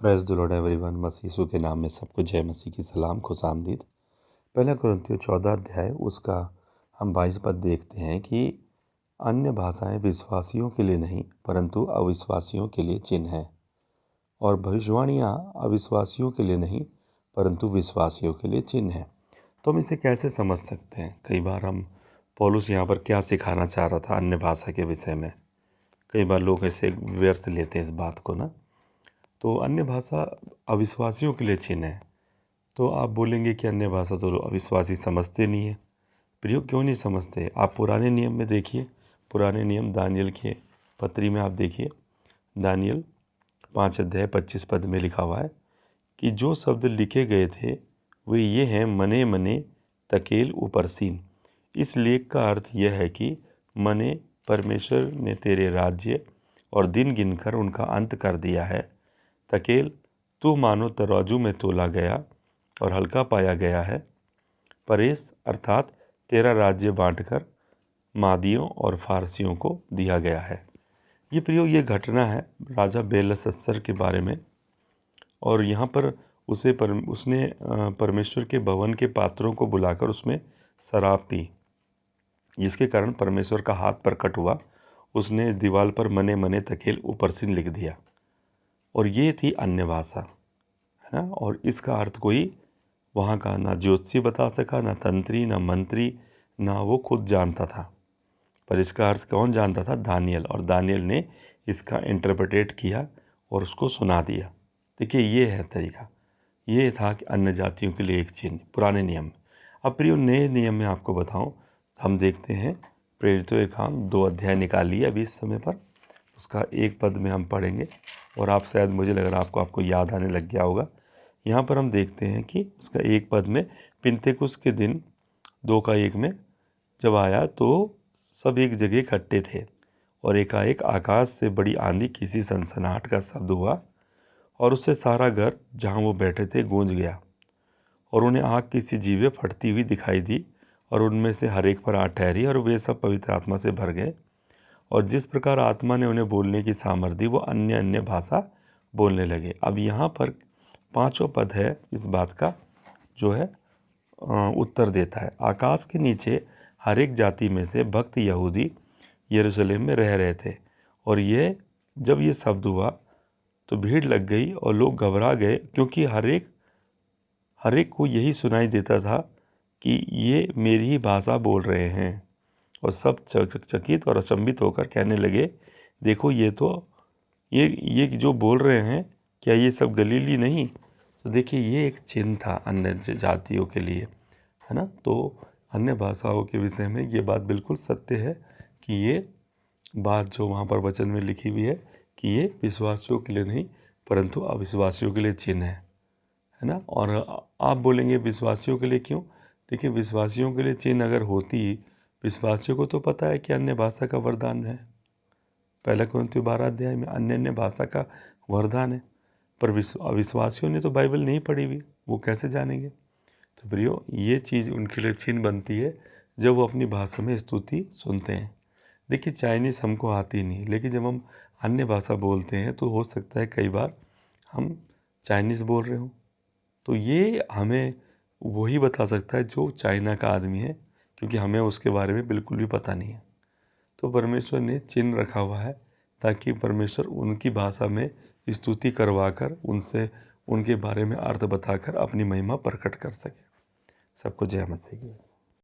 Praise the lord everyone. मसीह यीशु के नाम में सबको जय मसीह की सलाम खुशामदीद। पहला कुरिन्थियों 14 अध्याय उसका हम 22 पद देखते हैं कि अन्य भाषाएं विश्वासियों के लिए नहीं परंतु अविश्वासियों के लिए चिन्ह है, और भविष्यवाणियाँ अविश्वासियों के लिए नहीं परंतु विश्वासियों के लिए चिन्ह है। तो हम इसे कैसे समझ सकते हैं? कई बार हम पौलुस यहाँ पर क्या सिखाना चाह रहा था अन्य भाषा के विषय में, कई बार लोग ऐसे व्यर्थ लेते हैं इस बात को ना। तो अन्य भाषा अविश्वासियों के लिए चिन्ह है। तो आप बोलेंगे कि अन्य भाषा तो अविश्वासी समझते नहीं है। प्रियो, क्यों नहीं समझते? आप पुराने नियम में देखिए, पुराने नियम दानियल के पत्री में आप देखिए, दानियल 5 अध्याय 25 पद में लिखा हुआ है कि जो शब्द लिखे गए थे वे ये हैं, मने मने तकेल उपरसीन। इस लेख का अर्थ यह है कि मने, परमेश्वर ने तेरे राज्य और दिन गिनकर उनका अंत कर दिया है। तकेल, तू मानो तराजू में तोला गया और हल्का पाया गया है। परेस अर्थात तेरा राज्य बांटकर मादियों और फारसियों को दिया गया है। ये प्रियो, ये घटना है राजा बेलशस्सर के बारे में, और यहाँ पर उसने परमेश्वर के भवन के पात्रों को बुलाकर उसमें शराब पी, जिसके कारण परमेश्वर का हाथ प्रकट हुआ। उसने दीवार पर मने मने तकेल उपरसीन लिख दिया, और ये थी अन्य भाषा, है ना। और इसका अर्थ कोई वहाँ का ना ज्योतिषी बता सका, ना तंत्री, ना मंत्री, ना वो खुद जानता था। पर इसका अर्थ कौन जानता था? दानियल। और दानियल ने इसका इंटरप्रेटेट किया और उसको सुना दिया। देखिए, ये है तरीका। ये था कि अन्य जातियों के लिए एक चिन्ह पुराने नियम। अब प्रियो, नए नियम में आपको बताऊं, हम देखते हैं प्रेरितों के काम 2 अध्याय निकालिए अभी इस समय पर। उसका 1 पद में हम पढ़ेंगे, और आप शायद, मुझे लग रहा है आपको याद आने लग गया होगा। यहाँ पर हम देखते हैं कि उसका 1 पद में, पिन्तेकुस्त के दिन 2:1 में जब आया तो सब एक जगह इकट्ठे थे, और एकाएक आकाश से बड़ी आंधी, किसी सनसनाहट का शब्द हुआ, और उससे सारा घर जहाँ वो बैठे थे गूंज गया, और उन्हें आग की सी जीवें फटती हुई दिखाई दी, और उनमें से हर एक पर आ ठहरी, और वे सब पवित्र आत्मा से भर गए, और जिस प्रकार आत्मा ने उन्हें बोलने की सामर्थ दी वो अन्य अन्य भाषा बोलने लगे। अब यहाँ पर 5वां पद है इस बात का, जो है उत्तर देता है। आकाश के नीचे हर एक जाति में से भक्त यहूदी यरूशलेम में रह रहे थे, और जब ये शब्द हुआ तो भीड़ लग गई और लोग घबरा गए, क्योंकि हर एक को यही सुनाई देता था कि ये मेरी ही भाषा बोल रहे हैं। और सब चकित और अचंभित होकर कहने लगे, देखो, ये जो बोल रहे हैं, क्या ये सब गलीली नहीं? तो देखिए, ये एक चिन्ह था अन्य जातियों के लिए, है ना। तो अन्य भाषाओं के विषय में ये बात बिल्कुल सत्य है कि ये बात जो वहाँ पर वचन में लिखी हुई है कि ये विश्वासियों के लिए नहीं परंतु अविश्वासियों के लिए चिन्ह है ना। और आप बोलेंगे विश्वासियों के लिए क्यों? देखिए, विश्वासियों के लिए चिन्ह अगर होती, विश्वासियों को तो पता है कि अन्य भाषा का वरदान है। पहला कुरिन्थियों 12 अध्याय में अन्य भाषा का वरदान है, पर अविश्वासियों ने तो बाइबल नहीं पढ़ी हुई, वो कैसे जानेंगे? तो प्रियो, ये चीज़ उनके लिए चिन्ह बनती है जब वो अपनी भाषा में स्तुति सुनते हैं। देखिए, चाइनीज़ हमको आती नहीं, लेकिन जब हम अन्य भाषा बोलते हैं तो हो सकता है कई बार हम चाइनीज़ बोल रहे हों। तो ये हमें वही बता सकता है जो चाइना का आदमी है, क्योंकि हमें उसके बारे में बिल्कुल भी पता नहीं है। तो परमेश्वर ने चिन्ह रखा हुआ है ताकि परमेश्वर उनकी भाषा में स्तुति करवाकर उनसे उनके बारे में अर्थ बताकर अपनी महिमा प्रकट कर सके। सबको जय मसीह की।